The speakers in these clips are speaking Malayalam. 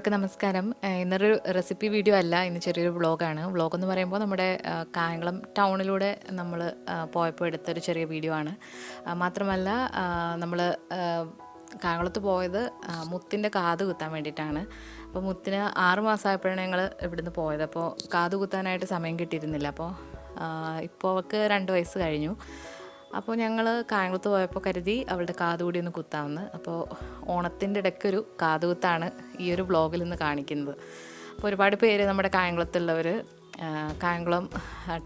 എല്ലാവർക്കും നമസ്കാരം. ഇന്നൊരു റെസിപ്പി വീഡിയോ അല്ല, ഇന്ന് ചെറിയൊരു വ്ളോഗാണ്. വ്ളോഗെന്ന് പറയുമ്പോൾ നമ്മുടെ കായംകുളം ടൗണിലൂടെ നമ്മൾ പോയപ്പോൾ എടുത്തൊരു ചെറിയ വീഡിയോ ആണ്. മാത്രമല്ല നമ്മൾ കായംകുളത്ത് പോയത് മുത്തിൻ്റെ കാത് കുത്താൻ വേണ്ടിയിട്ടാണ്. അപ്പോൾ മുത്തിന് 6 മാസമായപ്പോഴാണ് ഞങ്ങൾ ഇവിടുന്ന് പോയത്. അപ്പോൾ കാത് കുത്താനായിട്ട് സമയം കിട്ടിയിരുന്നില്ല. അപ്പോൾ ഇപ്പോൾ അവൾക്ക് 2 വയസ്സ് കഴിഞ്ഞു. അപ്പോൾ ഞങ്ങൾ കായംകുളത്ത് പോയപ്പോൾ കരുതി അവളുടെ കാതുകൂടി ഒന്ന് കുത്താമെന്ന്. അപ്പോൾ ഓണത്തിൻ്റെ ഇടയ്ക്കൊരു കാതുകുത്താണ് ഈ ഒരു വ്ളോഗിൽ നിന്ന് കാണിക്കുന്നത്. അപ്പോൾ ഒരുപാട് പേര് നമ്മുടെ കായംകുളത്തുള്ളവർ കായംകുളം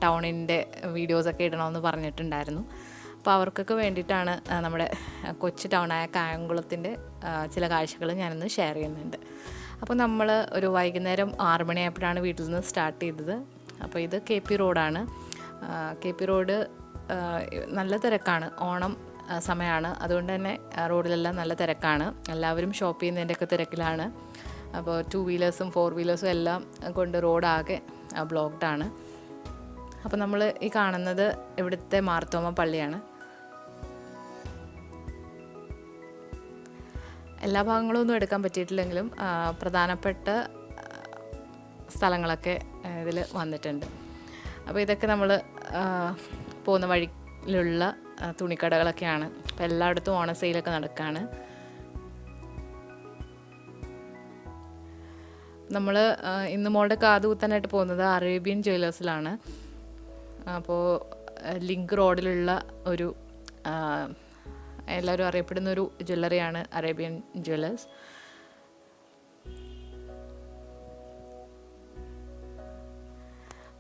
ടൗണിൻ്റെ വീഡിയോസൊക്കെ ഇടണമെന്ന് പറഞ്ഞിട്ടുണ്ടായിരുന്നു. അപ്പോൾ അവർക്കൊക്കെ വേണ്ടിയിട്ടാണ് നമ്മുടെ കൊച്ചു ടൗണായ കായംകുളത്തിൻ്റെ ചില കാഴ്ചകൾ ഞാനിന്ന് ഷെയർ ചെയ്യുന്നുണ്ട്. അപ്പോൾ നമ്മൾ ഒരു വൈകുന്നേരം 6 മണിയായപ്പോഴാണ് വീട്ടിൽ നിന്ന് സ്റ്റാർട്ട് ചെയ്തത്. അപ്പോൾ ഇത് KP റോഡാണ്. KP റോഡ് നല്ല തിരക്കാണ്. ഓണം സമയമാണ്, അതുകൊണ്ട് തന്നെ റോഡിലെല്ലാം നല്ല തിരക്കാണ്. എല്ലാവരും ഷോപ്പ് ചെയ്യുന്നതിൻ്റെയൊക്കെ തിരക്കിലാണ്. അപ്പോൾ 2 വീലേഴ്സും 4 വീലേഴ്സും എല്ലാം കൊണ്ട് റോഡാകെ ബ്ലോക്ക്ഡാണ്. അപ്പോൾ നമ്മൾ ഈ കാണുന്നത് ഇവിടുത്തെ മാർത്തോമ പള്ളിയാണ്. എല്ലാ ഭാഗങ്ങളും ഒന്നും എടുക്കാൻ പറ്റിയിട്ടില്ലെങ്കിലും പ്രധാനപ്പെട്ട സ്ഥലങ്ങളൊക്കെ ഇതിൽ വന്നിട്ടുണ്ട്. അപ്പോൾ ഇതൊക്കെ നമ്മൾ പോകുന്ന വഴിയിലുള്ള തുണിക്കടകളൊക്കെയാണ്. അപ്പോൾ എല്ലായിടത്തും ഓണ സെയിലൊക്കെ നടക്കുകയാണ്. നമ്മൾ ഇന്ന് മോളുടെ കാത് കുത്താനായിട്ട് പോകുന്നത് അറേബ്യൻ ജ്വല്ലേഴ്സിലാണ്. അപ്പോൾ ലിങ്ക് റോഡിലുള്ള ഒരു എല്ലാവരും അറിയപ്പെടുന്നൊരു ജ്വല്ലറിയാണ് അറേബ്യൻ ജ്വല്ലേഴ്സ്.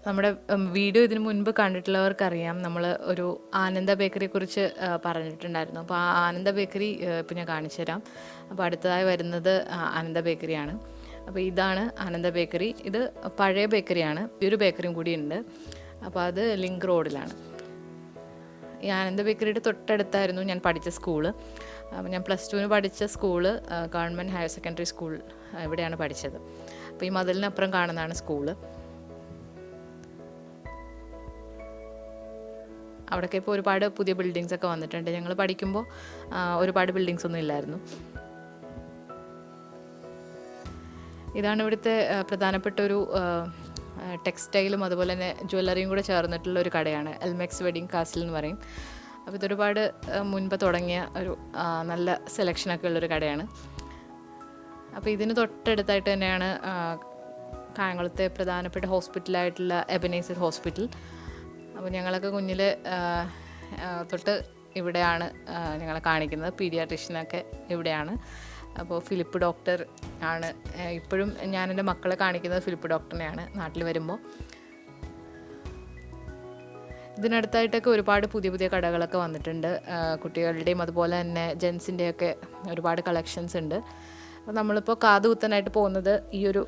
നമ്മുടെ വീഡിയോ ഇതിനു മുൻപ് കണ്ടിട്ടുള്ളവർക്കറിയാം, നമ്മൾ ഒരു ആനന്ദ ബേക്കറിയെക്കുറിച്ച് പറഞ്ഞിട്ടുണ്ടായിരുന്നു. അപ്പോൾ ആ ആനന്ദ ബേക്കറി ഇപ്പോൾ ഞാൻ കാണിച്ചു തരാം. അപ്പോൾ അടുത്തതായി വരുന്നത് ആനന്ദ ബേക്കറിയാണ്. അപ്പോൾ ഇതാണ് ആനന്ദ ബേക്കറി. ഇത് പഴയ ബേക്കറിയാണ്. ഈ ഒരു ബേക്കറിയും കൂടി ഉണ്ട്. അപ്പോൾ അത് ലിങ്ക് റോഡിലാണ്. ഈ ആനന്ദ ബേക്കറിയുടെ തൊട്ടടുത്തായിരുന്നു ഞാൻ പഠിച്ച സ്കൂള്. അപ്പോൾ ഞാൻ +2 പഠിച്ച school government higher secondary school ഇവിടെയാണ് പഠിച്ചത്. അപ്പോൾ ഈ മതിലിനപ്പുറം കാണുന്നതാണ് സ്കൂള്. അവിടെയൊക്കെ ഇപ്പോൾ ഒരുപാട് പുതിയ ബിൽഡിങ്സ് ഒക്കെ വന്നിട്ടുണ്ട്. ഞങ്ങൾ പഠിക്കുമ്പോൾ ഒരുപാട് ബിൽഡിങ്സ് ഒന്നും ഇല്ലായിരുന്നു. ഇതാണ് ഇവിടുത്തെ പ്രധാനപ്പെട്ട ഒരു ടെക്സ്റ്റൈലും അതുപോലെ തന്നെ ജ്വല്ലറിയും കൂടെ ചേർന്നിട്ടുള്ള ഒരു കടയാണ്. എൽമെക്സ് വെഡിങ് കാസിൽ എന്ന് പറയും. അപ്പോൾ ഇതൊരുപാട് മുൻപ് തുടങ്ങിയ ഒരു നല്ല സെലക്ഷനൊക്കെ ഉള്ളൊരു കടയാണ്. അപ്പോൾ ഇതിന് തൊട്ടടുത്തായിട്ട് തന്നെയാണ് കായംകുളത്തെ പ്രധാനപ്പെട്ട ഹോസ്പിറ്റലായിട്ടുള്ള എബനേസർ ഹോസ്പിറ്റൽ. അപ്പോൾ ഞങ്ങളൊക്കെ കുഞ്ഞിൽ തൊട്ട് ഇവിടെയാണ് ഞങ്ങളെ കാണിക്കുന്നത്. പീഡിയാട്രിഷ്യനൊക്കെ ഇവിടെയാണ്. അപ്പോൾ ഫിലിപ്പ് ഡോക്ടർ ആണ് ഇപ്പോഴും ഞാൻ എൻ്റെ മക്കളെ കാണിക്കുന്നത്. ഫിലിപ്പ് ഡോക്ടറിനെയാണ് നാട്ടിൽ വരുമ്പോൾ. ഇതിനടുത്തായിട്ടൊക്കെ ഒരുപാട് പുതിയ പുതിയ കടകളൊക്കെ വന്നിട്ടുണ്ട്. കുട്ടികളുടെയും അതുപോലെ തന്നെ ജെൻസിൻ്റെയൊക്കെ ഒരുപാട് കളക്ഷൻസ് ഉണ്ട്. അപ്പോൾ നമ്മളിപ്പോൾ കാത് കുത്താനായിട്ട് പോകുന്നത് ഈ ഒരു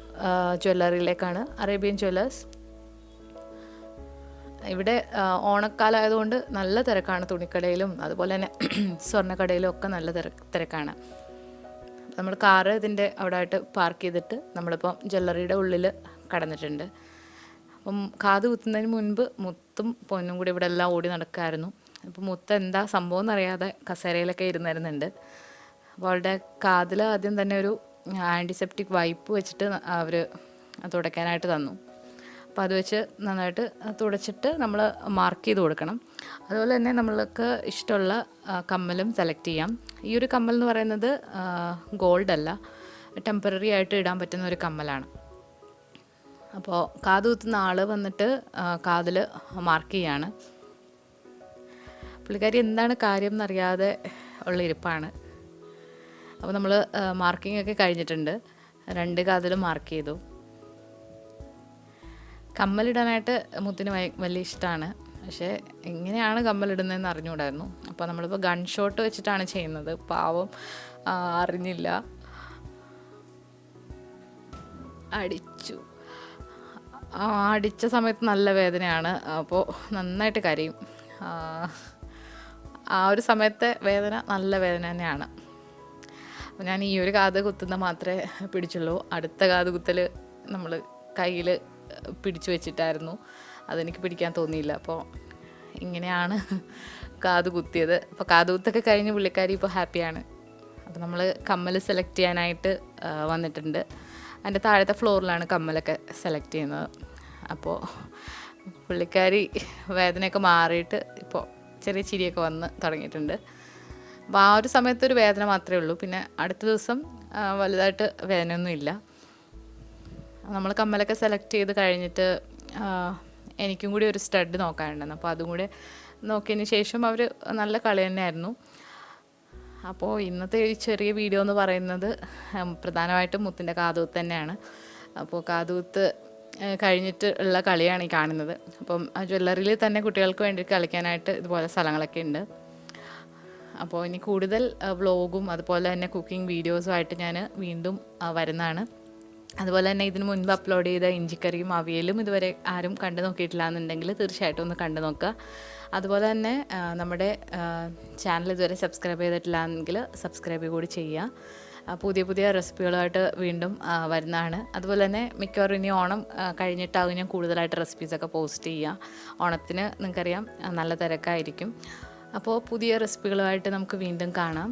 ജ്വല്ലറിയിലേക്കാണ്, അറേബ്യൻ ജ്വല്ലേഴ്സ്. ഇവിടെ ഓണക്കാലമായതുകൊണ്ട് നല്ല തിരക്കാണ്. തുണിക്കടയിലും അതുപോലെ തന്നെ സ്വർണ്ണക്കടയിലും ഒക്കെ നല്ല തിരക്കാണ്. നമ്മൾ കാറ് ഇതിൻ്റെ അവിടെ ആയിട്ട് പാർക്ക് ചെയ്തിട്ട് നമ്മളിപ്പം ജ്വല്ലറിയുടെ ഉള്ളിൽ കടന്നിട്ടുണ്ട്. അപ്പം കാത് കുത്തുന്നതിന് മുൻപ് മുത്തും പൊന്നും കൂടി ഇവിടെ എല്ലാം ഓടി നടക്കായിരുന്നു. അപ്പം മുത്ത് എന്താ സംഭവം എന്നറിയാതെ കസേരയിലൊക്കെ ഇരുന്നിരുന്നുണ്ട്. അപ്പോൾ അവളുടെ കാതിൽ ആദ്യം തന്നെ ഒരു ആൻറ്റിസെപ്റ്റിക് വൈപ്പ് വെച്ചിട്ട് അവർ തുടയ്ക്കാനായിട്ട് തന്നു. അപ്പോൾ അത് വെച്ച് നന്നായിട്ട് തുടച്ചിട്ട് നമ്മൾ മാർക്ക് ചെയ്ത് കൊടുക്കണം. അതുപോലെ തന്നെ നമ്മൾക്ക് ഇഷ്ടമുള്ള കമ്മലും സെലക്ട് ചെയ്യാം. ഈ ഒരു കമ്മൽ എന്ന് പറയുന്നത് ഗോൾഡ് അല്ല, ടെമ്പററി ആയിട്ട് ഇടാൻ പറ്റുന്ന ഒരു കമ്മലാണ്. അപ്പോൾ കാത് കുത്തുന്ന ആൾ വന്നിട്ട് കാതിൽ മാർക്ക് ചെയ്യാണ്. പുള്ളിക്കാരി എന്താണ് കാര്യം എന്നറിയാതെ ഉള്ള ഇരിപ്പാണ്. അപ്പോൾ നമ്മൾ മാർക്കിംഗ് ഒക്കെ കഴിഞ്ഞിട്ടുണ്ട്. 2 കാതിലും മാർക്ക് ചെയ്തു. കമ്മലിടാനായിട്ട് മുത്തിന് വലിയ ഇഷ്ടമാണ്. പക്ഷേ എങ്ങനെയാണ് കമ്മലിടുന്നതെന്ന് അറിഞ്ഞുകൂടായിരുന്നു. അപ്പോൾ നമ്മളിപ്പോൾ ഗൺ ഷോട്ട് വെച്ചിട്ടാണ് ചെയ്യുന്നത്. പാവം അറിഞ്ഞില്ല, അടിച്ചു. അടിച്ച സമയത്ത് നല്ല വേദനയാണ്. അപ്പോൾ നന്നായിട്ട് കരയും. ആ ഒരു സമയത്തെ വേദന നല്ല വേദന തന്നെയാണ്. അപ്പോൾ ഞാൻ ഈ ഒരു കാത് കുത്തുന്ന മാത്രമേ പിടിച്ചുള്ളൂ. അടുത്ത കാത് കുത്തൽ നമ്മൾ കയ്യിൽ പിടിച്ചു വെച്ചിട്ടായിരുന്നു. അതെനിക്ക് പിടിക്കാൻ തോന്നിയില്ല. അപ്പോൾ ഇങ്ങനെയാണ് കാത് കുത്തിയത്. അപ്പോൾ കാത് കുത്തൊക്കെ കഴിഞ്ഞ് പുള്ളിക്കാരി ഇപ്പോൾ ഹാപ്പിയാണ്. അപ്പോൾ നമ്മൾ കമ്മൽ സെലക്ട് ചെയ്യാനായിട്ട് വന്നിട്ടുണ്ട്. അതിൻ്റെ താഴത്തെ ഫ്ലോറിലാണ് കമ്മലൊക്കെ സെലക്ട് ചെയ്യുന്നത്. അപ്പോൾ പുള്ളിക്കാരി വേദനയൊക്കെ മാറിയിട്ട് ഇപ്പോൾ ചെറിയ ചിരിയൊക്കെ വന്ന് തുടങ്ങിയിട്ടുണ്ട്. അപ്പോൾ ആ ഒരു സമയത്തൊരു വേദന മാത്രമേ ഉള്ളൂ. പിന്നെ അടുത്ത ദിവസം വലുതായിട്ട് വേദനയൊന്നുമില്ല. നമ്മൾ കമ്മലൊക്കെ സെലക്ട് ചെയ്ത് കഴിഞ്ഞിട്ട് എനിക്കും കൂടി ഒരു സ്റ്റഡ് നോക്കാനുണ്ടായിരുന്നു. അപ്പോൾ അതും കൂടെ നോക്കിയതിന് ശേഷം അവർ നല്ല കളി തന്നെയായിരുന്നു. അപ്പോൾ ഇന്നത്തെ ഒരു ചെറിയ വീഡിയോ എന്ന് പറയുന്നത് പ്രധാനമായിട്ടും മുത്തിൻ്റെ കാതുകുത്ത് തന്നെയാണ്. അപ്പോൾ കാതുകുത്ത് കഴിഞ്ഞിട്ട് ഉള്ള കളിയാണ് ഈ കാണുന്നത്. അപ്പം ജ്വല്ലറിയിൽ തന്നെ കുട്ടികൾക്ക് വേണ്ടി കളിക്കാനായിട്ട് ഇതുപോലെ സ്ഥലങ്ങളൊക്കെ ഉണ്ട്. അപ്പോൾ ഇനി കൂടുതൽ വ്ളോഗും അതുപോലെ തന്നെ കുക്കിംഗ് വീഡിയോസുമായിട്ട് ഞാൻ വീണ്ടും വരുന്നതാണ്. അതുപോലെ തന്നെ ഇതിന് മുൻപ് അപ്ലോഡ് ചെയ്ത ഇഞ്ചിക്കറിയും അവിയലും ഇതുവരെ ആരും കണ്ടു നോക്കിയിട്ടില്ല എന്നുണ്ടെങ്കിൽ തീർച്ചയായിട്ടും ഒന്ന് കണ്ടു നോക്കുക. അതുപോലെ തന്നെ നമ്മുടെ ചാനൽ ഇതുവരെ സബ്സ്ക്രൈബ് ചെയ്തിട്ടില്ല എങ്കിൽ സബ്സ്ക്രൈബ് കൂടി ചെയ്യുക. പുതിയ പുതിയ റെസിപ്പികളുമായിട്ട് വീണ്ടും വരുന്നതാണ്. അതുപോലെ തന്നെ മിക്കവാറും ഇനി ഓണം കഴിഞ്ഞിട്ടാകും ഞാൻ കൂടുതലായിട്ട് റെസിപ്പീസൊക്കെ പോസ്റ്റ് ചെയ്യുക. ഓണത്തിന് നിങ്ങൾക്കറിയാം നല്ല തിരക്കായിരിക്കും. അപ്പോൾ പുതിയ റെസിപ്പികളുമായിട്ട് നമുക്ക് വീണ്ടും കാണാം.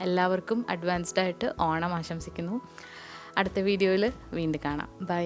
എല്ലാവർക്കും അഡ്വാൻസ്ഡായിട്ട് ഓണം ആശംസിക്കുന്നു. അടുത്ത വീഡിയോയിൽ വീണ്ടും കാണാം. ബൈ.